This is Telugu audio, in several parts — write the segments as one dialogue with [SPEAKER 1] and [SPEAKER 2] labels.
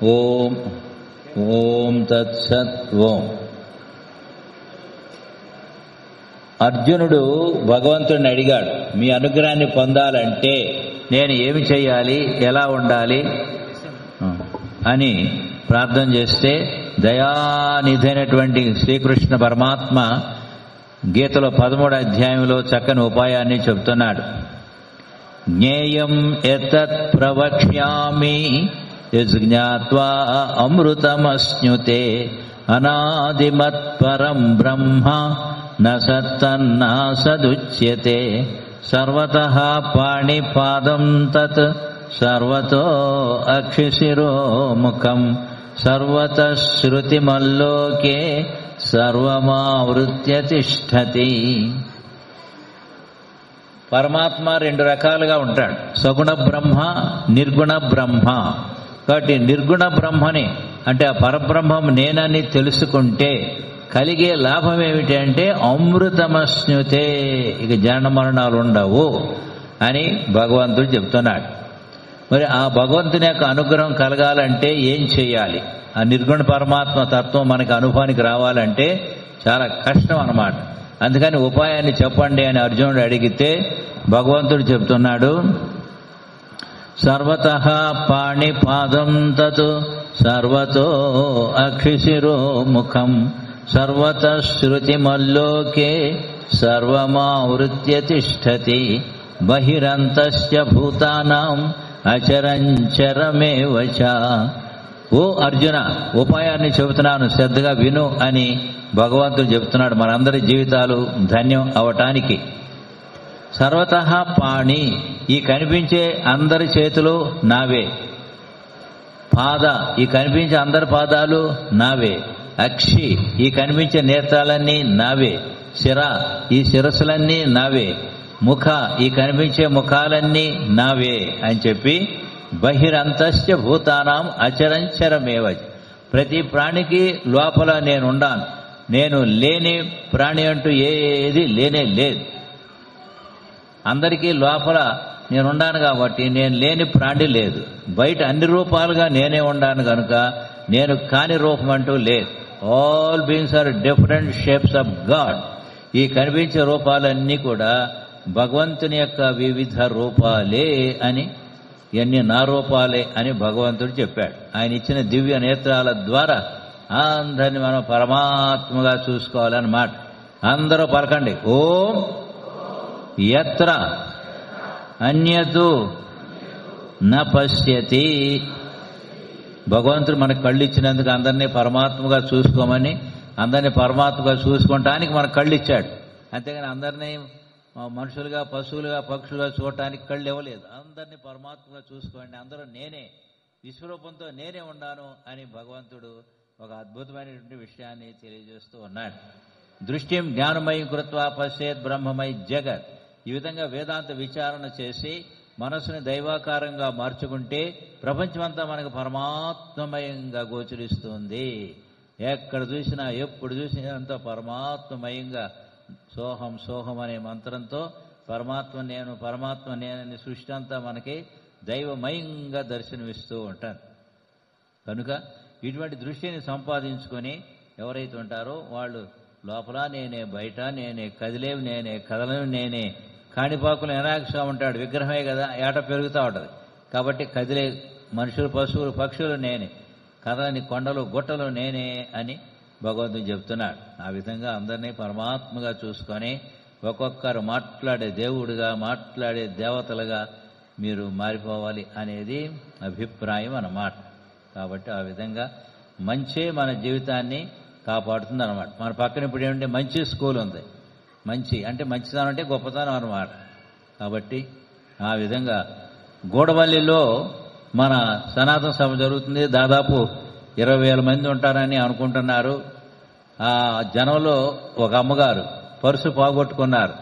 [SPEAKER 1] ఓం ఓం తత్సత్. ఓం. అర్జునుడు భగవంతుడిని అడిగాడు, మీ అనుగ్రహాన్ని పొందాలంటే నేను ఏమి చేయాలి, ఎలా ఉండాలి అని ప్రార్థన చేస్తే దయానిధైనటువంటి శ్రీకృష్ణ పరమాత్మ గీతలో 13వ అధ్యాయంలో చక్కని ఉపాయాన్ని చెబుతున్నాడు. జ్ఞేయం ఎతత్ ప్రవక్ష్యామి యజ్ఞాత్వా అమృతమస్నుతే అనాదిమత్పరం బ్రహ్మ న సత్తన్నాసదుచ్యతే సర్వతః పాణిపాదం తత్ సర్వతో అక్షిశిరో ముఖం సర్వతః శృతిమల్లోకే సర్వమావృత్య తిష్ఠతి. పరమాత్మ రెండు రకాలుగా ఉంటాడు, సగుణ బ్రహ్మ, నిర్గుణ బ్రహ్మ. కాబట్టి నిర్గుణ బ్రహ్మని అంటే ఆ పరబ్రహ్మం నేనని తెలుసుకుంటే కలిగే లాభం ఏమిటి అంటే అమృతమస్నుతే, ఇక జనన మరణాలు ఉండవు అని భగవంతుడు చెప్తున్నాడు. మరి ఆ భగవంతుని యొక్క అనుగ్రహం కలగాలంటే ఏం చేయాలి? ఆ నిర్గుణ పరమాత్మ తత్వం మనకి అనుభవానికి రావాలంటే చాలా కష్టం అన్నమాట. అందుకని ఉపాయాన్ని చెప్పండి అని అర్జునుడు అడిగితే భగవంతుడు చెప్తున్నాడు, సర్వతః పాణిపాదం తత్ సర్వతో అక్షిశిరో ముఖం సర్వతః శృతిమల్లోకే సర్వమావృత్య తిష్ఠతి బహిరంతస్య భూతానాం అచరంచరమేవ చ. ఓ అర్జున, ఉపాయాన్ని చెబుతున్నాను, శ్రద్ధగా విను అని భగవంతుడు చెబుతున్నాడు మనందరి జీవితాలు ధన్యం అవటానికి. సర్వతః పాణి, ఈ కనిపించే అందరి చేతులు నావే. పాద, ఈ కనిపించే అందరి పాదాలు నావే. అక్షి, ఈ కనిపించే నేత్రాలన్నీ నావే. శిర, ఈ శిరస్సులన్నీ నావే. ముఖ, ఈ కనిపించే ముఖాలన్నీ నావే అని చెప్పి బహిరంతస్య భూతానాం అచరంచరమేవ, ప్రతి ప్రాణికి లోపల నేనుండాను, నేను లేని ప్రాణి అంటూ ఏది లేనే లేదు. అందరికీ లోపల నేనుండాను కాబట్టి నేను లేని ప్రాణి లేదు. బయట అన్ని రూపాలుగా నేనే ఉండాను కనుక నేను కాని రూపం అంటూ లేదు. All beings are different shapes of God. ఈ కనిపించే రూపాలన్నీ కూడా భగవంతుని యొక్క వివిధ రూపాలే అని, ఇవన్నీ నా రూపాలే అని భగవంతుడు చెప్పాడు. ఆయన ఇచ్చిన దివ్య నేత్రాల ద్వారా అందరిని మనం పరమాత్మగా చూసుకోవాలన్నమాట. అందరూ పలకండి, ఓం యత్ర అన్యతు న పశ్యతి. భగవంతుడు మనకు కళ్ళు ఇచ్చినందుకు అందరినీ పరమాత్మగా చూసుకోమని, అందరినీ పరమాత్మగా చూసుకోవటానికి మనకు కళ్ళు ఇచ్చాడు. అంతేగాని అందరినీ మనుషులుగా, పశువులుగా, పక్షులుగా చూడటానికి కళ్ళు ఇవ్వలేదు. అందరినీ పరమాత్మగా చూసుకోండి, అందరూ నేనే, విశ్వరూపంతో నేనే ఉన్నాను అని భగవంతుడు ఒక అద్భుతమైనటువంటి విషయాన్ని తెలియజేస్తూ ఉన్నాడు. దృష్టిం జ్ఞానమయం కృత్వా పశ్యేత్ బ్రహ్మమయ జగత్. ఈ విధంగా వేదాంత విచారణ చేసి మనసుని దైవాకారంగా మార్చుకుంటే ప్రపంచమంతా మనకు పరమాత్మమయంగా గోచరిస్తుంది. ఎక్కడ చూసినా, ఎప్పుడు చూసినా అంతా పరమాత్మమయంగా సోహం సోహం అనే మంత్రంతో పరమాత్మ నేను, పరమాత్మ నేనని సృష్టి అంతా మనకి దైవమయంగా దర్శనమిస్తూ ఉంటారు. కనుక ఇటువంటి దృష్టిని సంపాదించుకొని ఎవరైతే ఉంటారో వాళ్ళు లోపల నేనే, బయట నేనే, కదిలేవి నేనే, కదలేవి నేనే. కాణిపాకులు ఎనాక్ష ఉంటాడు, విగ్రహమే కదా, ఏట పెరుగుతూ ఉంటుంది. కాబట్టి కదిలే మనుషులు, పశువులు, పక్షులు నేనే, కదలని కొండలు, గుట్టలు నేనే అని భగవంతుడు చెప్తున్నాడు. ఆ విధంగా అందరినీ పరమాత్మగా చూసుకొని ఒక్కొక్కరు మాట్లాడే దేవుడిగా, మాట్లాడే దేవతలుగా మీరు మారిపోవాలి అనేది అభిప్రాయం అన్నమాట. కాబట్టి ఆ విధంగా మంచే మన జీవితాన్ని కాపాడుతుంది అన్నమాట. మన పక్కన ఇప్పుడు ఏమంటే మంచి స్కూల్ ఉంది. మంచి అంటే మంచితనం అంటే గొప్పతనం అన్నమాట. కాబట్టి ఆ విధంగా గూడవల్లిలో మన సనాతన సభ జరుగుతుంది. దాదాపు 20,000 మంది ఉంటారని అనుకుంటున్నారు. ఆ జనంలో ఒక అమ్మగారు పర్సు పోగొట్టుకున్నారు.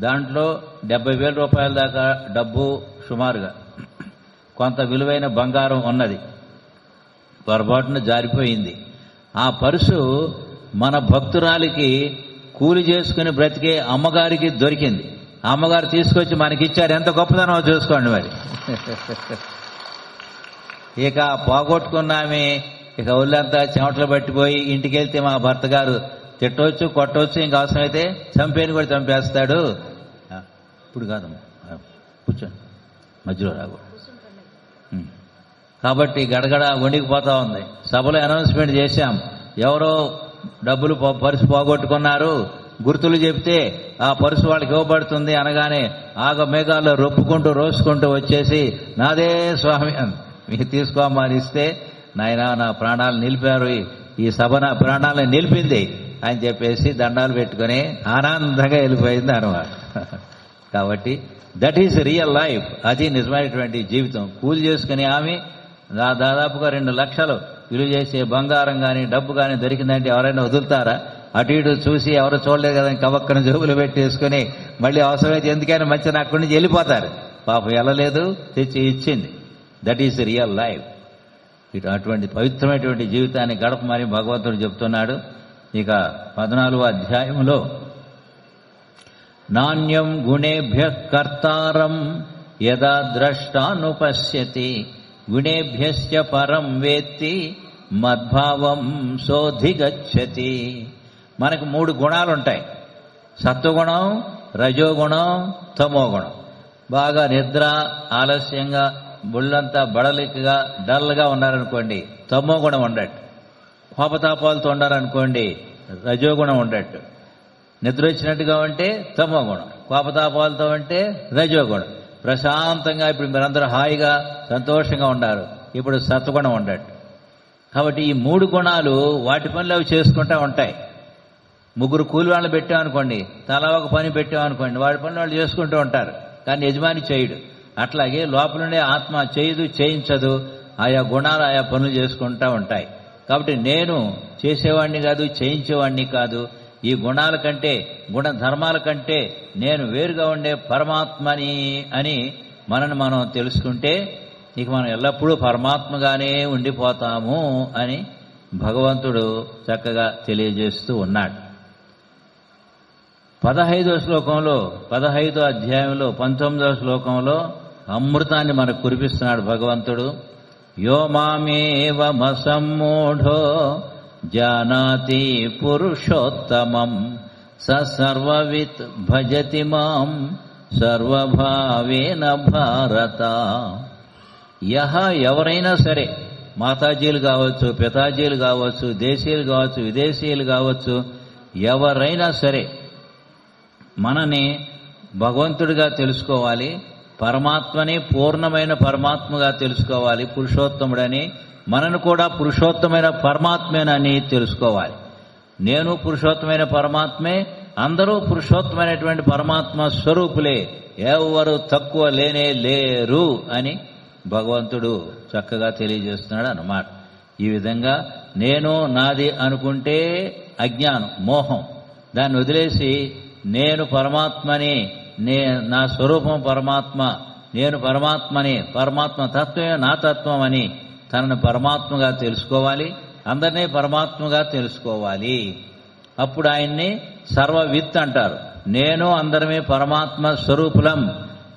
[SPEAKER 1] దాంట్లో 70,000 రూపాయల దాకా డబ్బు, సుమారుగా కొంత విలువైన బంగారం ఉన్నది. పొరపాటున జారిపోయింది. ఆ పర్సు మన భక్తురాలికి కూలి చేసుకుని బ్రతికే అమ్మగారికి దొరికింది. ఆ అమ్మగారు తీసుకొచ్చి మనకిచ్చారు. ఎంత గొప్పదనో చూసుకోండి మరి. ఇక పోగొట్టుకున్నామే, ఇక ఒళ్ళంతా చెమటలు పట్టిపోయి ఇంటికి వెళ్తే మా భర్త గారు తిట్టవచ్చు, కొట్టవచ్చు, ఇంకా అవసరమైతే చంపేని కూడా చంపేస్తాడు. ఇప్పుడు కాదమ్మా, కూర్చోండి, మధ్యలో రాకూడదు. కాబట్టి గడగడ వణికిపోతా ఉంది. సభలో అనౌన్స్మెంట్ చేశాం, ఎవరో డబ్బులు పర్సు పోగొట్టుకున్నారు, గుర్తులు చెప్తే ఆ పర్సు వాళ్ళకి ఇవ్వబడుతుంది అనగానే ఆగ మేఘాల్లో రొప్పుకుంటూ రోసుకుంటూ వచ్చేసి నాదే స్వామి మీకు తీసుకోమని ఇస్తే, నాయన నా ప్రాణాలు నిలిపారు, ఈ సభ నా ప్రాణాలను నిలిపింది అని చెప్పేసి దండాలు పెట్టుకుని ఆనందంగా వెళ్ళిపోయింది అన్నమాట. కాబట్టి దట్ ఈస్ రియల్ లైఫ్. అది నిజమైనటువంటి జీవితం. కూలి చేసుకుని ఆమె దాదాపుగా 2 లక్షలు విలువ చేసే బంగారం కానీ డబ్బు కానీ దొరికిందంటే ఎవరైనా వదులుతారా? అటు ఇటు చూసి ఎవరు చూడలేదు కదా కవక్కన జోబులు పెట్టేసుకుని మళ్ళీ అవసరమైతే ఎందుకైనా మంచిగా అక్కడి నుంచి వెళ్ళిపోతారు. పాపం వెళ్ళలేదు, తెచ్చి ఇచ్చింది. That is real life. ఇటు అటువంటి పవిత్రమైనటువంటి జీవితాన్ని గడపమని భగవంతుడు చెప్తున్నాడు. ఇక 14వ అధ్యాయంలో నాణ్యం గుణేభ్య కర్తారం యదా ద్రష్టానుపశ్యతి గుణేభ్యశ్చ పరం వేత్తి మద్భావం సోధిగచ్చతి. మనకు 3 గుణాలుంటాయి: సత్వగుణం, రజోగుణం, తమోగుణం. బాగా నిద్ర, ఆలస్యంగా, బుళ్ళంతా బడలికగా డల్గా ఉన్నారనుకోండి, తమోగుణం ఉండట్టు. కోపతాపాలతో ఉండారనుకోండి, రజోగుణం ఉండట్టు. నిద్ర వచ్చినట్టుగా ఉంటే తమోగుణం, కోపతాపాలతో ఉంటే రజోగుణం. ప్రశాంతంగా ఇప్పుడు మీరందరూ హాయిగా సంతోషంగా ఉన్నారు, ఇప్పుడు సత్వగుణం ఉండట్టు. కాబట్టి ఈ 3 గుణాలు వాటి పనులు అవి చేసుకుంటూ ఉంటాయి. 3 కూలి వాళ్ళని పెట్టామనుకోండి, తలా ఒక పని పెట్టామనుకోండి, వాడి పనులు వాళ్ళు చేసుకుంటూ ఉంటారు, కానీ యజమాని చేయడు. అట్లాగే లోపలుండే ఆత్మ చేయదు, చేయించదు. ఆయా గుణాలు ఆయా పనులు చేసుకుంటూ ఉంటాయి. కాబట్టి నేను చేసేవాడిని కాదు, చేయించేవాడిని కాదు. ఈ గుణాల కంటే, గుణధర్మాల కంటే నేను వేరుగా ఉండే పరమాత్మని అని మనని మనం తెలుసుకుంటే ఇక మనం ఎల్లప్పుడూ పరమాత్మగానే ఉండిపోతాము అని భగవంతుడు చక్కగా తెలియజేస్తూ ఉన్నాడు. 15వ శ్లోకంలో, 15వ అధ్యాయంలో 19వ శ్లోకంలో అమృతాన్ని మనకు కురిపిస్తున్నాడు భగవంతుడు. యో మామేవమసమ్మూఢో జానాతి పురుషోత్తమం స సర్వవిత్ భజతి మాం సర్వభావేన భారత. ఎవరైనా సరే, మాతాజీలు కావచ్చు, పితాజీలు కావచ్చు, దేశీయులు కావచ్చు, విదేశీయులు కావచ్చు, ఎవరైనా సరే మనని భగవంతుడిగా తెలుసుకోవాలి, పరమాత్మని పూర్ణమైన పరమాత్మగా తెలుసుకోవాలి, పురుషోత్తముడని. మనను కూడా పురుషోత్తమైన పరమాత్మేనని తెలుసుకోవాలి. నేను పురుషోత్తమైన పరమాత్మే, అందరూ పురుషోత్తమైనటువంటి పరమాత్మ స్వరూపులే, ఎవరు తక్కువ లేనే లేరు అని భగవంతుడు చక్కగా తెలియజేస్తున్నాడు అన్నమాట. ఈ విధంగా నేను నాది అనుకుంటే అజ్ఞానం, మోహం. దాన్ని వదిలేసి నేను పరమాత్మని, నా స్వరూపం పరమాత్మ, నేను పరమాత్మని, పరమాత్మ తత్వమే నా తత్వం అని తనను పరమాత్మగా తెలుసుకోవాలి, అందరినీ పరమాత్మగా తెలుసుకోవాలి. అప్పుడు ఆయన్ని సర్వవిత్ అంటారు. నేను అందరమే పరమాత్మ స్వరూపులం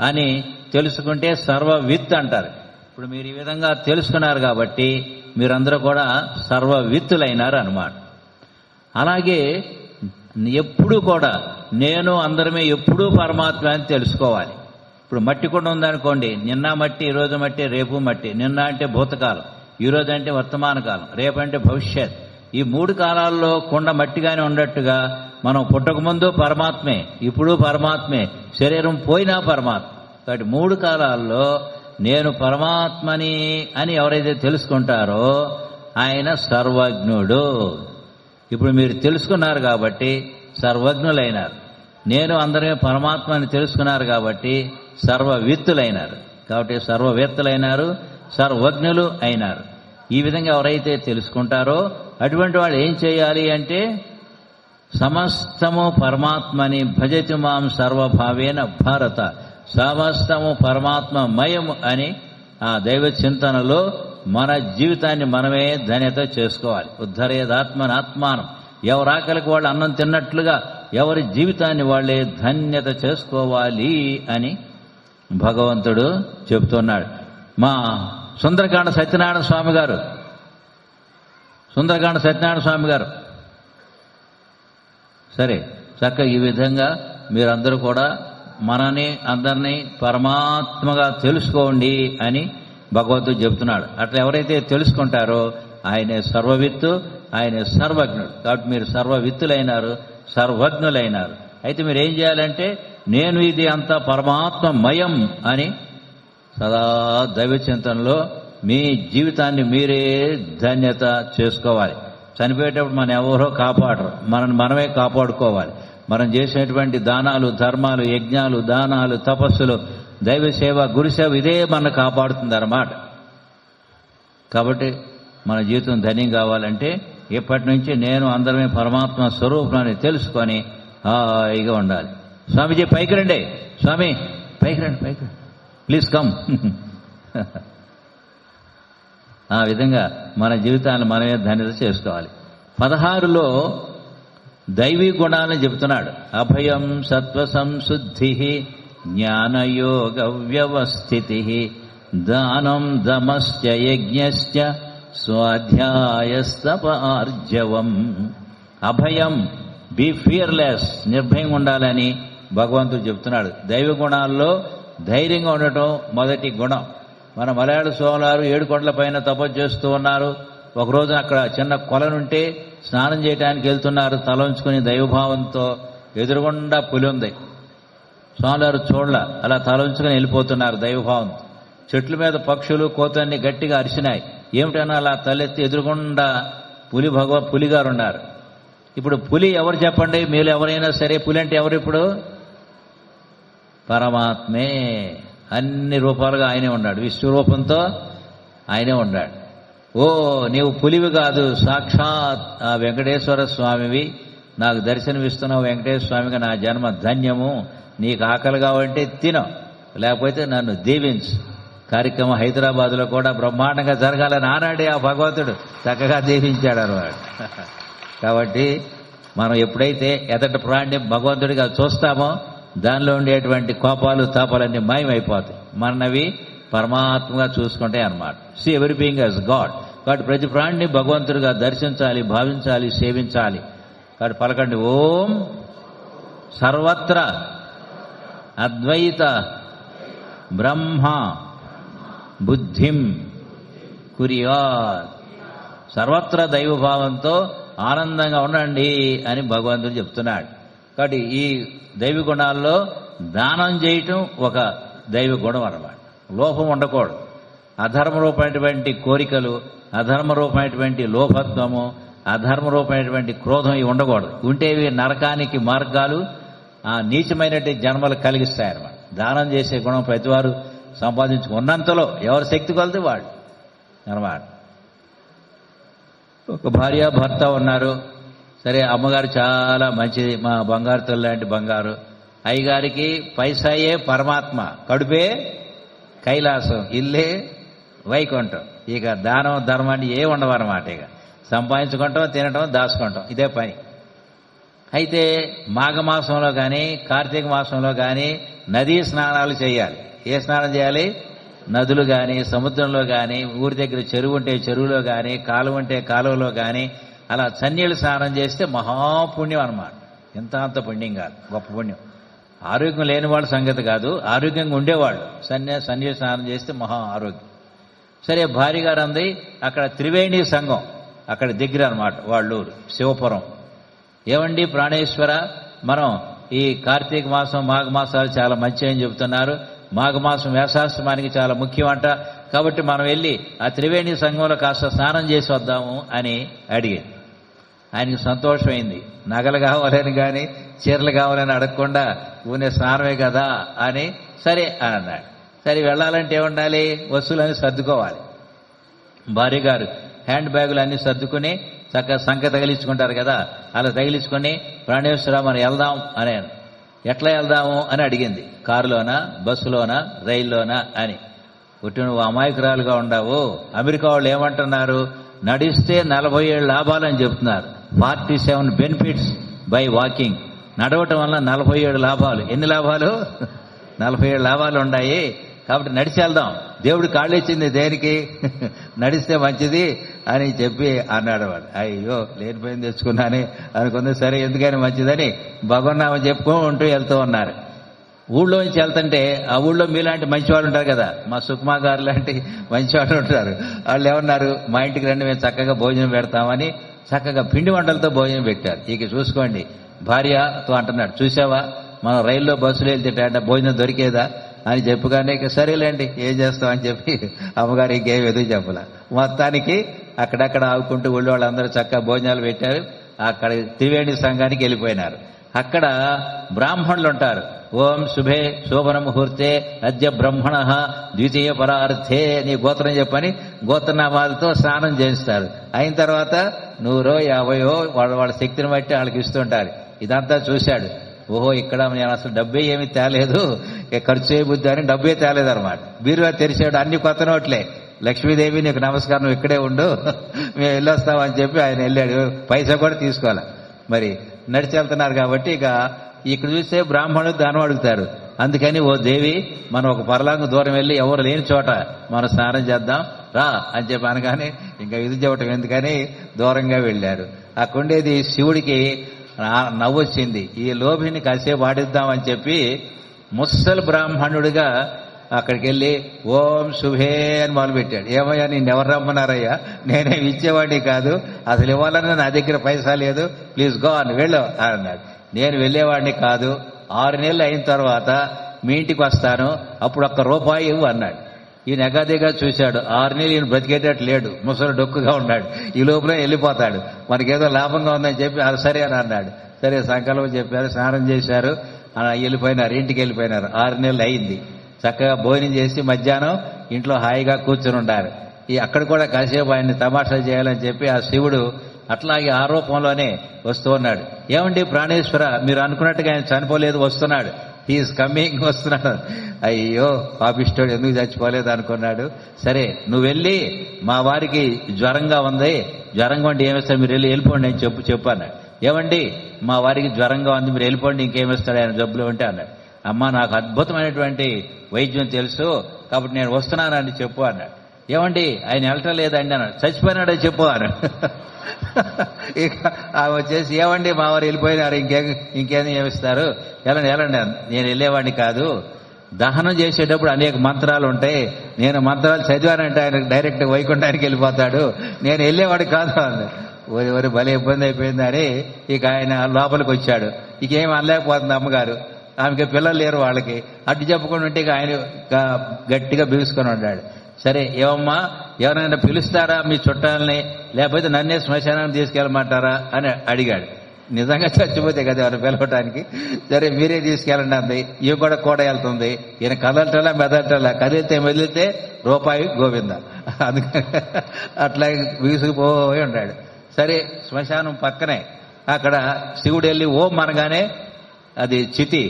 [SPEAKER 1] అని తెలుసుకుంటే సర్వవిత్ అంటారు. ఇప్పుడు మీరు ఈ విధంగా తెలుసుకున్నారు కాబట్టి మీరందరూ కూడా సర్వవిత్తులైనారు అన్నమాట. అలాగే ఎప్పుడూ కూడా నేను అందరమే ఎప్పుడూ పరమాత్మ అని తెలుసుకోవాలి. ఇప్పుడు మట్టి కుండ ఉందనుకోండి, నిన్న మట్టి, ఈరోజు మట్టి, రేపు మట్టి. నిన్న అంటే భూతకాలం, ఈరోజు అంటే వర్తమాన కాలం, రేపంటే భవిష్యత్. ఈ 3 కాలాల్లో కుండ మట్టిగానే ఉన్నట్టుగా మనం పుట్టకముందు పరమాత్మే, ఇప్పుడు పరమాత్మే, శరీరం పోయినా పరమాత్మ. కాబట్టి 3 కాలాల్లో నేను పరమాత్మని అని ఎవరైతే తెలుసుకుంటారో ఆయన సర్వజ్ఞుడు. ఇప్పుడు మీరు తెలుసుకున్నారు కాబట్టి సర్వజ్ఞులైనారు. నేను అందరమే పరమాత్మని తెలుసుకున్నారు కాబట్టి సర్వవిత్తులైనారు. కాబట్టి సర్వవేత్తలైనారు, సర్వజ్ఞులు అయినారు. ఈ విధంగా ఎవరైతే తెలుసుకుంటారో అటువంటి వాళ్ళు ఏం చేయాలి అంటే సమస్తము పరమాత్మని భజతి మాం సర్వభావేన భారత. సమస్తము పరమాత్మమయము అని ఆ దైవ చింతనలో మన జీవితాన్ని మనమే ధన్యత చేసుకోవాలి. ఉద్ధరేదాత్మనాత్మానం. ఎవరి ఆకలికి వాళ్ళు అన్నం తిన్నట్లుగా ఎవరి జీవితాన్ని వాళ్ళే ధన్యత చేసుకోవాలి అని భగవంతుడు చెబుతున్నాడు. మా సుందరకాండ సత్యనారాయణ స్వామి గారు సరే చక్కగా ఈ విధంగా మీరందరూ కూడా మనని అందరినీ పరమాత్మగా తెలుసుకోండి అని భగవంతుడు చెబుతున్నాడు. అట్లా ఎవరైతే తెలుసుకుంటారో ఆయనే సర్వవిత్తు, ఆయనే సర్వజ్ఞుడు. కాబట్టి మీరు సర్వవిత్తులైనారు, సర్వజ్ఞులైనారు. అయితే మీరు ఏం చేయాలంటే నేను ఇది అంతా పరమాత్మమయం అని సదా దైవ చింతనలో మీ జీవితాన్ని మీరే ధన్యత చేసుకోవాలి. చనిపోయేటప్పుడు మనం ఎవరో కాపాడరు, మనమే కాపాడుకోవాలి. మనం చేసినటువంటి దానాలు, ధర్మాలు, యజ్ఞాలు, దానాలు, తపస్సులు, దైవ సేవ, గురుసేవ ఇదే మనం కాపాడుతుంది అన్నమాట. కాబట్టి మన జీవితం ధన్యం కావాలంటే ఇప్పటి నుంచి నేను అందరమే పరమాత్మ స్వరూపాన్ని తెలుసుకొని హాయిగా ఉండాలి. స్వామీజీ పైకి రండి, స్వామి పైకి రండి, ప్లీజ్ కమ్. ఆ విధంగా మన జీవితాన్ని మనమే ధన్యత చేసుకోవాలి. 16లో దైవీ గుణాలను చెబుతున్నాడు. అభయం సత్వ సంశుద్ధి, జ్ఞానయోగ వ్యవస్థితి, దానం దమశ్చ యజ్ఞశ్చ స్వాధ్యాయస్తప ఆర్జవం. అభయం, బీ ఫియర్లెస్, నిర్భయంగా ఉండాలని భగవంతుడు చెప్తున్నాడు. దైవ గుణాల్లో ధైర్యంగా ఉండటం మొదటి గుణం. మన మలయాళ సోమవారు 7 కొండల పైన తపస్సు చేస్తూ ఉన్నారు. ఒకరోజు అక్కడ చిన్న కొలనుంటే స్నానం చేయడానికి వెళ్తున్నారు. తలంచుకుని దైవభావంతో ఎదురుగుండా పులి ఉంది. స్వామివారు చూడల, అలా తలంచుకుని వెళ్ళిపోతున్నారు దైవభావంతో. చెట్ల మీద పక్షులు, కోతన్ని గట్టిగా అరిచినాయి. ఏమిటన్నా అలా తలెత్తి ఎదురుగుండా పులిగారు ఉన్నారు. ఇప్పుడు పులి ఎవరు చెప్పండి? మీరు ఎవరైనా సరే పులి అంటే ఎవరు? ఇప్పుడు పరమాత్మే. అన్ని రూపాలుగా ఆయనే ఉన్నాడు, విశ్వరూపంతో ఆయనే ఉన్నాడు. ఓ నీవు పులివి కాదు, సాక్షాత్ ఆ వెంకటేశ్వర స్వామివి, నాకు దర్శనమిస్తున్నావు వెంకటేశ్వర స్వామిగా, నా జన్మ ధన్యము, నీకు ఆకలి కావాలంటే తిను, లేకపోతే నన్ను దీవించు. కార్యక్రమం హైదరాబాద్లో కూడా బ్రహ్మాండంగా జరగాలని ఆనాడే ఆ భగవంతుడు చక్కగా దీవించాడు అన్నమాట. కాబట్టి మనం ఎప్పుడైతే ఎదటి ప్రాణ్యం భగవంతుడిగా చూస్తామో దానిలో ఉండేటువంటి కోపాలు, తాపాలన్నీ మాయమైపోతాయి. మనవి పరమాత్మగా చూసుకుంటే అన్నమాట. See every being as God. కాబట్టి ప్రతి ప్రాణిని భగవంతుడిగా దర్శించాలి, భావించాలి, సేవించాలి. కాబట్టి పలకండి, ఓం సర్వత్ర అద్వైత బ్రహ్మ బుద్ధిం కుర్యాత్. సర్వత్ర దైవభావంతో ఆనందంగా ఉండండి అని భగవంతుడు చెప్తున్నాడు. కాబట్టి ఈ దైవ గుణాల్లో దానం చేయటం ఒక దైవ గుణం అన్నమాట. లోపం ఉండకూడదు. అధర్మరూపమైనటువంటి కోరికలు, అధర్మరూపమైనటువంటి లోభత్వము, అధర్మరూపమైనటువంటి క్రోధం ఇవి ఉండకూడదు. ఉంటేవి నరకానికి మార్గాలు, ఆ నీచమైనటువంటి జన్మలు కలిగిస్తాయన్నమాట. దానం చేసే గుణం ప్రతివారు సంపాదించుకున్నంతలో ఎవరి శక్తి కొలది వాళ్ళు అన్నమాట. ఒక భార్య భర్త ఉన్నారు. సరే, అమ్మగారు చాలా మంచిది, మా బంగారు తల్లి లాంటి బంగారు. అయ్యగారికి పైసాయే పరమాత్మ, కడుపే కైలాసం, ఇల్లే వైకుంఠం. ఇక దానం ధర్మాన్ని ఏ ఉండవన్నమాట. ఇక సంపాదించుకుంటాం, తినటం, దాచుకుంటాం, ఇదే పని. అయితే మాఘమాసంలో కానీ కార్తీక మాసంలో కానీ నదీ స్నానాలు చేయాలి. ఏ స్నానం చేయాలి? నదులు కానీ, సముద్రంలో కానీ, ఊరి దగ్గర చెరువు ఉంటే చెరువులో కానీ, కాలువ ఉంటే కాలువలో కానీ అలా చన్నీళ్ళు స్నానం చేస్తే మహాపుణ్యం అన్నమాట. ఎంత అంత పుణ్యం కాదు, గొప్ప పుణ్యం. ఆరోగ్యం లేని వాళ్ళ సంగతి కాదు, ఆరోగ్యంగా ఉండేవాళ్ళు సన్నీళ్ళు స్నానం చేస్తే మహా ఆరోగ్యం. సరే, భార్య గారు అంది అక్కడ త్రివేణి సంఘం అక్కడ దగ్గర అన్నమాట వాళ్ళ ఊరు శివపురం. ఏమండి ప్రాణేశ్వర, మనం ఈ కార్తీక మాసం మాఘమాసాలు చాలా మంచి అని చెబుతున్నారు. మాఘమాసం వేసాశ్రమానికి చాలా ముఖ్యం అంట. కాబట్టి మనం వెళ్ళి ఆ త్రివేణి సంఘంలో కాస్త స్నానం చేసి వద్దాము అని అడిగింది. ఆయనకి సంతోషమైంది. నగలు కావాలని కానీ చీరలు కావాలని అడగకుండా ఊనే స్నానమే కదా అని సరే అని అన్నాడు. సరే, వెళ్ళాలంటే ఏముండాలి? వస్తువులన్నీ సర్దుకోవాలి. భార్య గారు హ్యాండ్ బ్యాగులు అన్నీ సర్దుకుని చక్కగా సంఖ్య తగిలించుకుంటారు కదా, అలా తగిలించుకొని ప్రాణేశ్వర మనం వెళ్దాం అని. ఎట్లా వెళ్దాము అని అడిగింది. కారులోనా, బస్సులోనా, రైల్లోనా అని. పుట్టి నువ్వు అమాయకురాలుగా ఉండవు. అమెరికా వాళ్ళు ఏమంటున్నారు? నడిస్తే 47 లాభాలని చెప్తున్నారు. 47 బెనిఫిట్స్ బై వాకింగ్. నడవటం వల్ల 47 లాభాలు. ఎన్ని లాభాలు? 47 లాభాలు ఉన్నాయి. కాబట్టి నడిచి వెళ్దాం, దేవుడు కాళ్ళు ఇచ్చింది దేనికి, నడిస్తే మంచిది అని చెప్పి అన్నాడు వాడు. అయ్యో లేనిపోయింది తెచ్చుకున్నానే అనుకుంది. సరే ఎందుకని మంచిదని భగవన్నామని చెప్పుకుంటూ వెళ్తూ ఉన్నారు. ఊళ్ళో నుంచి వెళ్తుంటే ఆ ఊళ్ళో మీలాంటి మంచివాళ్ళు ఉంటారు కదా, మా సుకుమా గారు లాంటి మంచివాళ్ళు ఉంటారు. వాళ్ళు ఏమన్నారు, మా ఇంటికి రండి మేము చక్కగా భోజనం పెడతామని చక్కగా పిండి వంటలతో భోజనం పెట్టారు. ఇక చూసుకోండి, భార్యతో అంటున్నాడు, చూసావా మనం రైల్లో బస్సులో వెళ్తే భోజనం దొరికేదా అని చెప్పుగానే ఇక సరేలేండి ఏం చేస్తామని చెప్పి అమ్మగారు ఇంకేం ఎదుగు చెప్పలే. మొత్తానికి అక్కడక్కడ ఆవుకుంటూ ఊళ్ళో వాళ్ళందరూ చక్కగా భోజనాలు పెట్టారు. అక్కడ త్రివేణి సంఘానికి వెళ్ళిపోయినారు. అక్కడ బ్రాహ్మణులు ఉంటారు. ఓం శుభే శోభన ముహూర్తే అద్య బ్రహ్మణ ద్వితీయ పరార్థే నీ గోత్రం చెప్పని గోత్రనామాలతో స్నానం చేయిస్తారు. అయిన తర్వాత 100 50 వాళ్ళ శక్తిని బట్టి వాళ్ళకి ఇస్తుంటారు. ఇదంతా చూశాడు. ఓహో ఇక్కడ నేను అసలు డబ్బే ఏమీ తేలేదు, ఖర్చు చేయబుద్ది అని డబ్బే తేలేదు అనమాట. బీరువా తెరిచాడు, అన్ని కొత్త నోట్లే. లక్ష్మీదేవి నీకు నమస్కారం, నువ్వు ఇక్కడే ఉండు, మేము వెళ్ళొస్తామని చెప్పి ఆయన వెళ్ళాడు. పైసా కూడా తీసుకోవాలి. మరి నడిచి వెళ్తున్నారు కాబట్టి ఇక ఇక్కడ చూస్తే బ్రాహ్మణుడు దానం అడుగుతారు. అందుకని ఓ దేవి మనం ఒక పరలాంగ దూరం వెళ్ళి ఎవరు లేని చోట మనం స్నానం చేద్దాం రా అని చెప్పి అనగానే ఇంకా ఇది చెప్పటం ఎందుకని దూరంగా వెళ్ళారు. అక్కడుండేది శివుడికి నవ్వొచ్చింది. ఈ లోభిని కాసేపు ఆడిద్దామని చెప్పి ముస్సలు బ్రాహ్మణుడిగా అక్కడికి వెళ్ళి ఓం శుభే అని మొదలుపెట్టాడు. ఏమయ్యా నిన్నెవరు రమ్మన్నారయ్యా, నేనేమి ఇచ్చేవాడిని కాదు, అసలు ఇవ్వాలన్నా నా దగ్గర పైసా లేదు, ప్లీజ్ గో అని వెళ్ళు అన్నాడు. నేను వెళ్ళేవాడిని కాదు, 6 నెలలు అయిన తర్వాత మీ ఇంటికి వస్తాను, అప్పుడు ₹1 ఇవ్వు అన్నాడు. ఈయన ఎగాదిగా చూశాడు. 6 నెలలు ఈయన బ్రతికేటట్టు లేడు, ముసలు డొక్కుగా ఉన్నాడు. ఈ లోపల వెళ్ళిపోతాడు, మనకేదో లాభంగా ఉందని చెప్పి అది సరే అని అన్నాడు. సరే సంకల్పం చెప్పారు, స్నానం చేశారు, అలా వెళ్ళిపోయినారు. ఇంటికి వెళ్ళిపోయినారు. 6 నెలలు అయింది. చక్కగా భోజనం చేసి మధ్యాహ్నం ఇంట్లో హాయిగా కూర్చుని ఉండారు. అక్కడ కూడా కాసేపు ఆయన్ని తమాషా చేయాలని చెప్పి ఆ శివుడు అట్లాగే ఆ రూపంలోనే వస్తూ ఉన్నాడు. ఏమండి ప్రాణేశ్వర, మీరు అనుకున్నట్టుగా ఆయన చనిపోలేదు, వస్తున్నాడు, హీఈస్ కమింగ్, వస్తున్నాడు. అయ్యో పాపిష్టోడు ఎందుకు చచ్చిపోలేదు అనుకున్నాడు. సరే నువ్వు వెళ్ళి మా వారికి జ్వరంగా ఉంది, జ్వరంగా ఉండి ఏమిస్తాడు, మీరు వెళ్ళిపోండి అని చెప్పు అన్నాడు. ఏమండి మా వారికి జ్వరంగా ఉంది, మీరు వెళ్ళిపోండి, ఇంకేమిస్తాడు ఆయన జబ్బులు ఉంటే అన్నాడు. అమ్మా నాకు అద్భుతమైనటువంటి వైద్యం తెలుసు కాబట్టి నేను వస్తున్నానని చెప్పు అన్నాడు. ఏమండి ఆయన వెళ్ళటం లేదండి అన్నాడు. చచ్చిపోయినాడని చెప్పు అన్నాడు. ఇక వచ్చేసి ఏమండి మా వారు వెళ్ళిపోయినారు, ఇంకేం ఏమిస్తారు, వెళ్ళండి నేను వెళ్ళేవాడిని కాదు, దహనం చేసేటప్పుడు అనేక మంత్రాలు ఉంటాయి, నేను మంత్రాలు చదివానంటే ఆయన డైరెక్ట్ వైకుంఠానికి వెళ్ళిపోతాడు, నేను వెళ్ళేవాడు కాదు అన్నాడు. వరి భలే ఇబ్బంది అయిపోయిందని ఇక ఆయన లోపలికి వచ్చాడు. ఇక ఏం అనలేకపోతుంది అమ్మగారు, ఆమెకి పిల్లలు లేరు వాళ్ళకి. అడ్డు చెప్పకుండా ఉంటే ఇక ఆయన గట్టిగా బిగుసుకొని ఉన్నాడు. సరే ఏమమ్మా ఎవరైనా పిలుస్తారా మీ చుట్టాలని, లేకపోతే నన్నే శ్మశానాన్ని తీసుకెళ్ళమంటారా అని అడిగాడు. నిజంగా చచ్చిపోతే కదా ఎవరు పిలవటానికి. సరే మీరే తీసుకెళ్ళండి అంది. ఇవి కూడా వెళ్తుంది. ఈయన కదలటలా మెదలటలా, కదిలితే మెదిలితే ₹1 గోవింద. అందుకని అట్లా బిగుసుకుపోయి ఉన్నాడు. సరే శ్మశానం పక్కనే అక్కడ శివుడు వెళ్ళి ఓం అనగానే అది చితి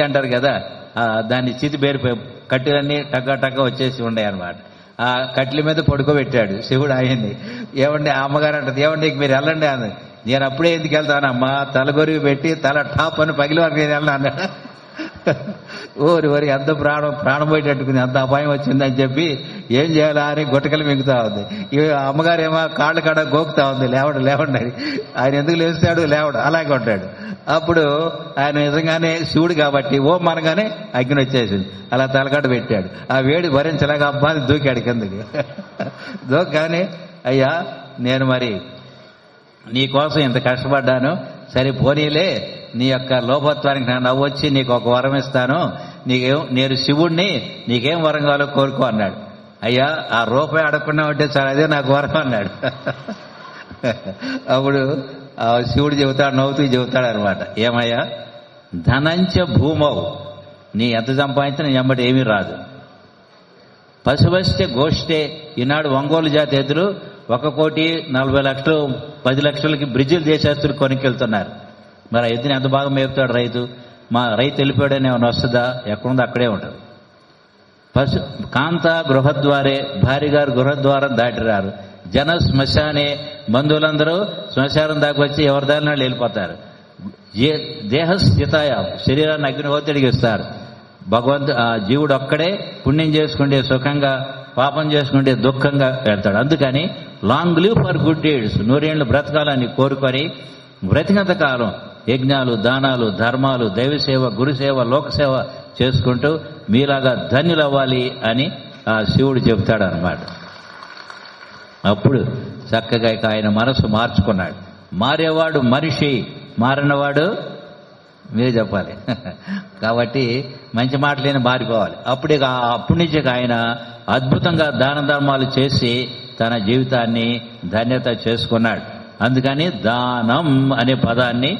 [SPEAKER 1] అంటారు కదా, దాన్ని చితి బేరిపోయి కట్టెలన్నీ టక్క వచ్చేసి ఉన్నాయి అనమాట. ఆ కట్టెల మీద పడుకోబెట్టాడు శివుడు ఆయన్ని. ఏమండి ఆ అమ్మగారు అంటది, ఏమండి మీరు వెళ్ళండి అంది. నేను అప్పుడే ఎందుకు వెళ్తానమ్మా, తలగొరిగి పెట్టి తల టాప్ అని పగిలి వరకు నేను వెళ్ళను అన్నాడు. ఓరి ఎంత ప్రాణం పోయేటట్టుకుంది, అంత అపాయం వచ్చిందని చెప్పి ఏం చేయాలా అని గుట్టకలు మింగుతా ఉంది. ఈ అమ్మగారు ఏమో కాళ్ళ కాడ గోకుతా ఉంది, లేవండి అని. ఆయన ఎందుకు లేస్తాడు, లేవడు, అలాగే ఉంటాడు. అప్పుడు ఆయన నిజంగానే శివుడు కాబట్టి ఓం అనగానే అగ్ని వచ్చేసింది. అలా తలకాడ పెట్టాడు. ఆ వేడి భరించలేక అబ్బాని దూకాడు కిందకి. దూకగానే అయ్యా నేను మరి నీకోసం ఇంత కష్టపడ్డాను, సరే పోనీలే, నీ యొక్క లోపత్వానికి నా నవ్వొచ్చి నీకు ఒక వరం ఇస్తాను, నేను శివుణ్ణి, నీకేం వరం కావాలో కోరుకో అన్నాడు. అయ్యా ఆ ₹1 అడగకుండా ఉంటే చాలా, అదే నాకు వరం అన్నాడు. అప్పుడు శివుడు చెబుతాడు, నవ్వుతూ చెబుతాడు అనమాట. ఏమయ్యా ధనంచ భూమౌ, నీ ఎంత సంపాదించినా నీ వెంబడి ఏమీ రాదు. పశువస్తే గోష్ఠే, ఈనాడు ఒంగోలు జాతి ఎదురు 1,40,00,000 10 లక్షలకి బ్రిడ్జిలు చేసేస్తులు కొనుక్కెళ్తున్నారు. మరి ఎద్దుని ఎంత బాగా మేపుతాడు రైతు. మా రైతు వెళ్ళిపోయాడని ఏమైనా వస్తుందా, ఎక్కడుందో అక్కడే ఉంటుంది. కాంత గృహద్వారే, భార్య గారు గృహద్వారం దాటిరారు. జన శ్మశానే, బంధువులందరూ శ్మశానం దాకా వచ్చి ఎవరి దారినాళ్ళు వెళ్ళిపోతారు. దేహస్థితాయ, శరీరాన్ని అగ్నిహోత్రుడికి ఇస్తారు. జీవుడు ఒక్కడే పుణ్యం చేసుకుంటే సుఖంగా, పాపం చేసుకుంటే దుఃఖంగా వెళ్తాడు. అందుకని long live for good deeds, 100 ఏళ్ళు బ్రతకాలని కోరుకొని బ్రతికినంత కాలం యజ్ఞాలు, దానాలు, ధర్మాలు, దైవసేవ, గురుసేవ, లోకసేవ చేసుకుంటూ మీలాగా ధన్యులవ్వాలి అని ఆ శివుడు చెబుతాడనమాట. అప్పుడు చక్కగా ఇక ఆయన మనసు మార్చుకున్నాడు. మారేవాడు మనిషి, మారినవాడు మీరే చెప్పాలి. కాబట్టి మంచి మాటలేని మారిపోవాలి. అప్పటి నుంచి ఆయన అద్భుతంగా దాన ధర్మాలు చేసి తన జీవితాన్ని ధన్యత చేసుకున్నాడు. అందుకని దానం అనే పదాన్ని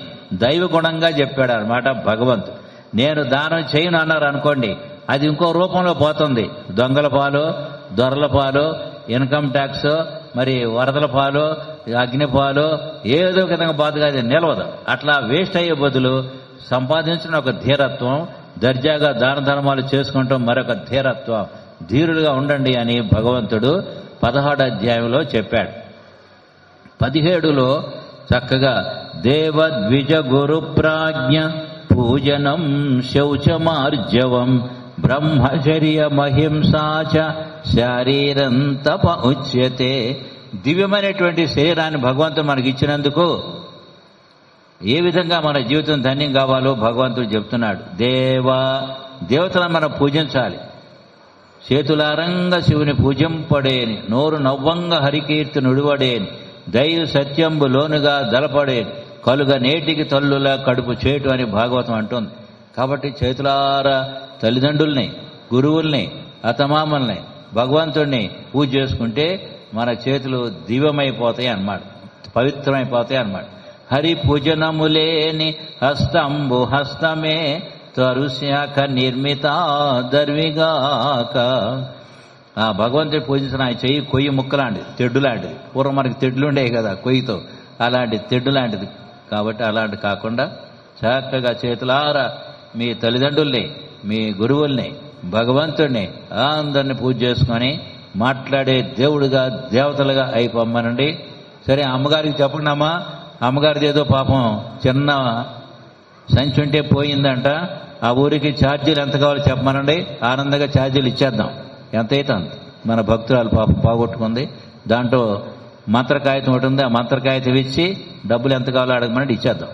[SPEAKER 1] దైవ గుణంగా చెప్పాడు అనమాట భగవంతుడు. నేను దానం చేయను అన్నారు అనుకోండి, అది ఇంకో రూపంలో పోతుంది. దొంగల పాలు, దొరల పాలు, ఇన్కమ్ ట్యాక్స్, మరి వరదల పాలు, అగ్ని పాలు, ఏదో విధంగా బాధగా అది నిలవదు. అట్లా వేస్ట్ అయ్యే బదులు సంపాదించిన ఒక ధీరత్వం, దర్జాగా దాన ధర్మాలు చేసుకుంటాం మరొక ధీరత్వం. ధీరులుగా ఉండండి అని భగవంతుడు 16వ అధ్యాయంలో చెప్పాడు. 17లో చక్కగా దేవద్విజ గురు ప్రాజ్ఞ పూజనం శౌచమార్జవం బ్రహ్మచర్య మహింసాచ శారీరం తప ఉచ్యతే. దివ్యమైనటువంటి శరీరాన్ని భగవంతుడు మనకి ఇచ్చినందుకు ఏ విధంగా మన జీవితం ధన్యం కావాలో భగవంతుడు చెప్తున్నాడు. దేవతలను మనం పూజించాలి. చేతులారంగా శివుని పూజింపడేని, నోరు నవ్వంగా హరికీర్తి నుడివడేని, దైవ సత్యంబు లోనుగా దళపడేని, కలుగ నేటికి తల్లుల కడుపు చేటు అని భాగవతం అంటుంది. కాబట్టి చేతులారా తల్లిదండ్రుల్ని, గురువుల్ని, అతమామల్ని, భగవంతుడిని పూజ చేసుకుంటే మన చేతులు దివ్యమైపోతాయి అన్నమాట, పవిత్రమైపోతాయి అన్నమాట. హరి పూజనములేని హస్తంబు హస్తమే తరుశాఖ నిర్మిత దర్విగాక. ఆ భగవంతుడి పూజించిన ఆయన చెయ్యి కొయ్యి ముక్కలాంటిది, తెడ్డు లాంటిది. పూర్వం మనకి తెడ్లు ఉండేవి కదా కొయ్యితో, అలాంటి తెడ్డు లాంటిది. కాబట్టి అలాంటి కాకుండా చక్కగా చేతులారా మీ తల్లిదండ్రుల్ని, మీ గురువుల్ని, భగవంతుడిని అందరినీ పూజ చేసుకొని మాట్లాడే దేవుడుగా, దేవతలుగా అయిపోమ్మనండి. సరే, అమ్మగారికి చెప్పండి అమ్మా, అమ్మగారిది ఏదో పాపం చిన్న సంచి ఉంటే పోయిందంట, ఆ ఊరికి ఛార్జీలు ఎంత కావాలో చెప్పమనండి, ఆనందంగా ఛార్జీలు ఇచ్చేద్దాం. ఎంతైతే అంత. మన భక్తురాలు పాపం పోగొట్టుకుంది, దాంట్లో మంత్రకాయితం ఒకటి ఉంది, ఆ మంత్రకాయితం ఇచ్చి డబ్బులు ఎంత కావాలో అడగమని ఇచ్చేద్దాం.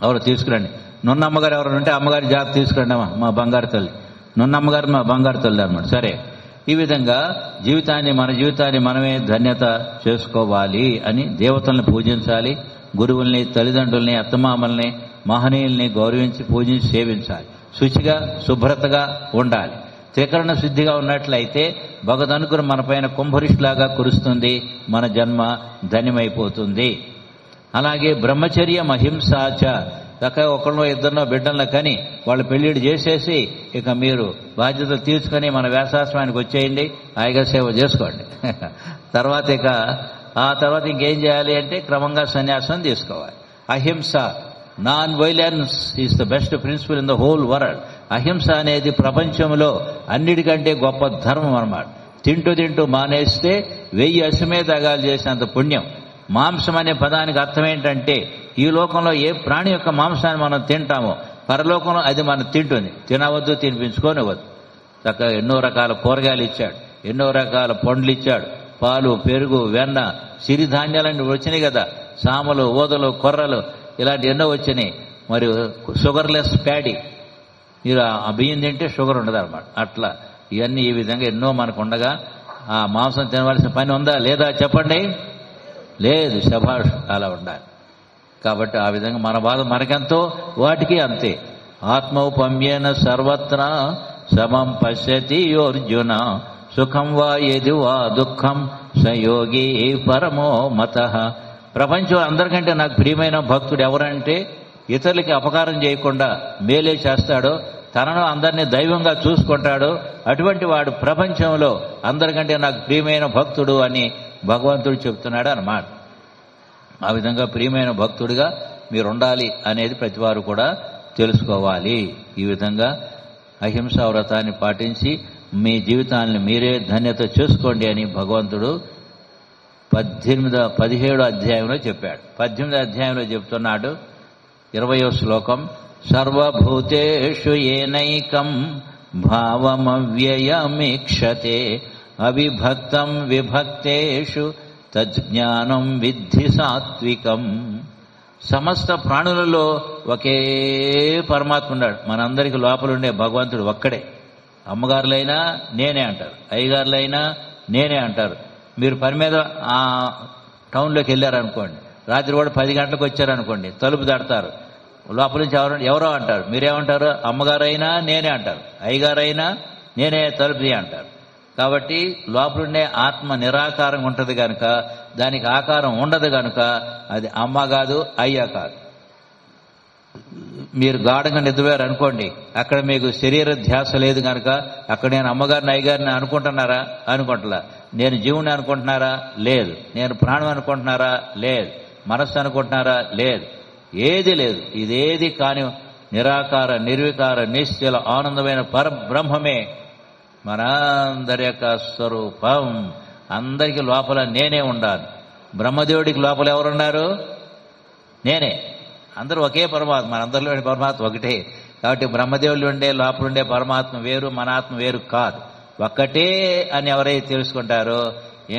[SPEAKER 1] ఎవరు తీసుకురండి, నున్నమ్మగారు ఎవరు ఉంటే అమ్మగారి జాగ్రత్త తీసుకురండి అమ్మా, మా బంగారు తల్లి. నున్నమ్మగారు మా బంగారు తల్లి అనమాట. సరే, ఈ విధంగా మన జీవితాన్ని మనమే ధన్యత చేసుకోవాలి అని దేవతల్ని పూజించాలి, గురువుల్ని, తల్లిదండ్రుల్ని, అత్తమామల్ని, మహనీయుల్ని గౌరవించి పూజించి సేవించాలి. శుచిగా, శుభ్రతగా ఉండాలి. త్రికరణ శుద్ధిగా ఉన్నట్లయితే భగవదనుగ్రహం మన పైన కుంభరిష్లాగా కురుస్తుంది, మన జన్మ ధన్యమైపోతుంది. అలాగే బ్రహ్మచర్య మహింసాచ, చక్కగా ఒకళ్ళో ఇద్దరినో బిడ్డల్లో కానీ వాళ్ళు పెళ్లిళ్ళు చేసేసి ఇక మీరు బాధ్యతలు తీర్చుకొని మన వ్యాసాశ్రమానికి వచ్చేయండి, హాయిగా సేవ చేసుకోండి. ఆ తర్వాత ఇంకేం చేయాలి అంటే క్రమంగా సన్యాసం తీసుకోవాలి. అహింస, non violence is the best principle in the whole world. అహింస అనేది ప్రపంచంలో అన్నిటికంటే గొప్ప ధర్మం అన్నమాట. తింటూ మానేస్తే 1000 అశ్వమేధయాగాలు చేసినంత పుణ్యం. మాంసం అనే పదానికి అర్థం ఏంటంటే ఈ లోకంలో ఏ ప్రాణి యొక్క మాంసాన్ని మనం తింటామో పరలోకంలో అది మనం తింటుంది. తినవద్దు, తినిపించుకోనివ్వద్దు. చక్కగా ఎన్నో రకాల కూరగాయలు ఇచ్చాడు, ఎన్నో రకాల పండ్లు ఇచ్చాడు, పాలు, పెరుగు, వెన్న, సిరిధాన్యాలన్నీ వచ్చినాయి కదా, సామలు, ఊదలు, కొర్రలు, ఇలాంటి ఎన్నో వచ్చినాయి. మరియు షుగర్లెస్ ప్యాడీ, మీరు ఆ బియ్యం తింటే షుగర్ ఉండదు అనమాట. అట్లా ఇవన్నీ ఈ విధంగా ఎన్నో మనకు ఉండగా ఆ మాంసం తినవలసిన పని ఉందా లేదా చెప్పండి? లేదు. శభాష్, అలా ఉండాలి. కాబట్టి ఆ విధంగా మన బాధ మనకెంతో వాటికి అంతే. ఆత్మౌపమ్యేన సర్వత్రా సమం పశ్యతి యోర్జున సుఖం వా యది వా దుఃఖం సయోగి పరమో మతః. ప్రపంచం అందరికంటే నాకు ప్రియమైన భక్తుడు ఎవరంటే ఇతరులకి అపకారం చేయకుండా మేలే చేస్తాడో, తనను అందరినీ దైవంగా చూసుకుంటాడు, అటువంటి వాడు ప్రపంచంలో అందరికంటే నాకు ప్రియమైన భక్తుడు అని భగవంతుడు చెప్తున్నాడు అన్నమాట. ఆ విధంగా ప్రియమైన భక్తుడిగా మీరు ఉండాలి అనేది ప్రతివారు కూడా తెలుసుకోవాలి. ఈ విధంగా అహింసా వ్రతాన్ని పాటించి మీ జీవితాన్ని మీరే ధన్యత చేసుకోండి అని భగవంతుడు 17వ అధ్యాయంలో చెప్పాడు. 18వ అధ్యాయంలో చెప్తున్నాడు, 20వ శ్లోకం, సర్వభూతేషు ఏనైకం భావమవ్యయమీక్షతే అవిభక్తం విభక్తేషు తజ్జ్ఞానం విద్ధి సాత్వికం. సమస్త ప్రాణులలో ఒకే పరమాత్మ ఉన్నాడు. మనందరికీ లోపలుండే భగవంతుడు ఒక్కడే. అమ్మగారులైనా నేనే అంటారు, అయ్యగారులైనా నేనే అంటారు. మీరు పని మీద ఆ టౌన్లోకి వెళ్ళారనుకోండి, రాత్రి కూడా 10 గంటలకు వచ్చారనుకోండి, తలుపు తడతారు, లోపల నుంచి ఎవరో అంటారు, మీరేమంటారు? అమ్మగారైనా నేనే అంటారు, అయ్యగారైనా నేనే తలుపు అంటారు. కాబట్టి లోపలుండే ఆత్మ నిరాకారంగా ఉంటుంది కనుక, దానికి ఆకారం ఉండదు కనుక అది అమ్మ కాదు, అయ్య కాదు. మీరు గాఢంగా నిద్రపోయారు అనుకోండి, అక్కడ మీకు శరీర ధ్యాస లేదు కనుక అక్కడ నేను అమ్మగారిని అయ్యగారిని అనుకుంటున్నారా? అనుకుంటున్నా. నేను జీవుని అనుకుంటున్నారా? లేదు. నేను ప్రాణం అనుకుంటున్నారా? లేదు. మనస్సు అనుకుంటున్నారా? లేదు. ఏది లేదు. ఇదేది కాని నిరాకార నిర్వికార నిశ్చల ఆనందమైన పరబ్రహ్మమే మనందరి యొక్క స్వరూపం. అందరికీ లోపల నేనే ఉండాలి. బ్రహ్మదేవుడికి లోపల ఎవరున్నారు? నేనే. అందరూ ఒకే పరమాత్మ, మనందరిలో పరమాత్మ ఒకటే. కాబట్టి బ్రహ్మదేవులు ఉండే లోపలుండే పరమాత్మ వేరు, మన ఆత్మ వేరు కాదు, ఒక్కటే అని ఎవరైతే తెలుసుకుంటారో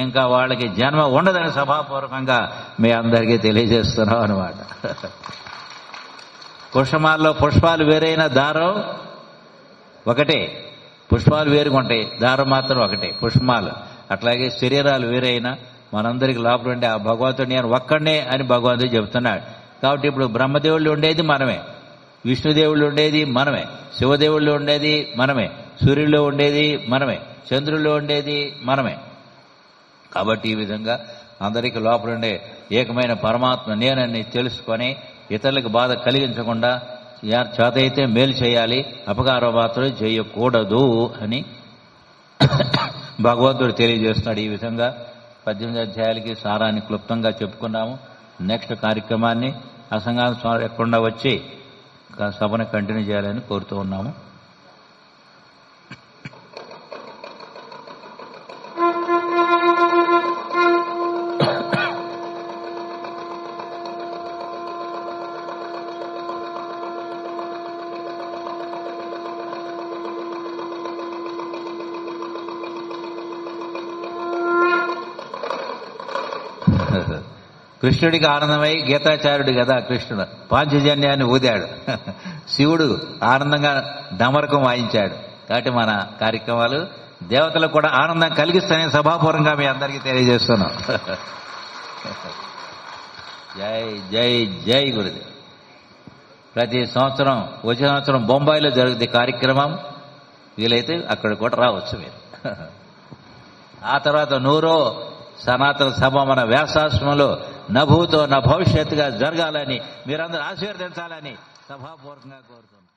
[SPEAKER 1] ఇంకా వాళ్ళకి జన్మ ఉండదని సభాపూర్వకంగా మీ అందరికీ తెలియజేస్తున్నాం అన్నమాట. పుష్పమాలలో పుష్పాలు వేరైన దారం ఒకటే, పుష్పాలు వేరుగా ఉంటాయి, దారం మాత్రం ఒకటే పుష్పమాల. అట్లాగే శరీరాలు వేరైనా మనందరికి లోపల ఉండే ఆ భగవంతుడు నేను ఒక్కడే అని భగవంతుడు చెబుతున్నాడు. కాబట్టి ఇప్పుడు బ్రహ్మదేవుళ్ళు ఉండేది మనమే, విష్ణుదేవుళ్ళు ఉండేది మనమే, శివదేవుళ్ళు ఉండేది మనమే, సూర్యుల్లో ఉండేది మనమే, చంద్రుల్లో ఉండేది మనమే. కాబట్టి ఈ విధంగా అందరికీ లోపల ఉండే ఏకమైన పరమాత్మ నేనని తెలుసుకొని ఇతరులకు బాధ కలిగించకుండా చేతైతే మేలు చేయాలి, అపకారం మాత్రం చేయకూడదు అని భగవంతుడు తెలియజేస్తున్నాడు. ఈ విధంగా 18 అధ్యాయాలకి సారాన్ని క్లుప్తంగా చెప్పుకున్నాము. నెక్స్ట్ కార్యక్రమాన్ని అసంగాన స్వామి ఎక్కకుండా వచ్చి సభను కంటిన్యూ చేయాలని కోరుతూ ఉన్నాము. కృష్ణుడికి ఆనందమై గీతాచార్యుడు కదా కృష్ణుడు పాంచజన్యాన్ని ఊదాడు, శివుడు ఆనందంగా డమరకం వాయించాడు. కాబట్టి మన కార్యక్రమాలు దేవతలకు కూడా ఆనందం కలిగిస్తాయని సభాపూర్వంగా మీ అందరికీ తెలియజేస్తున్నాం. జై జై జై గురుదేవ్. ప్రతి సంవత్సరం వచ్చే సంవత్సరం బొంబాయిలో జరుగుతుంది కార్యక్రమం, వీలైతే అక్కడ కూడా రావచ్చు మీరు. ఆ తర్వాత 100వ సనాతన సభ మన వ్యాసాశ్రమంలో నభూతో నా భవిష్యత్తుగా జరగాలని మీరందరూ ఆశీర్వదించాలని సభాపూర్వకంగా కోరుతున్నాను.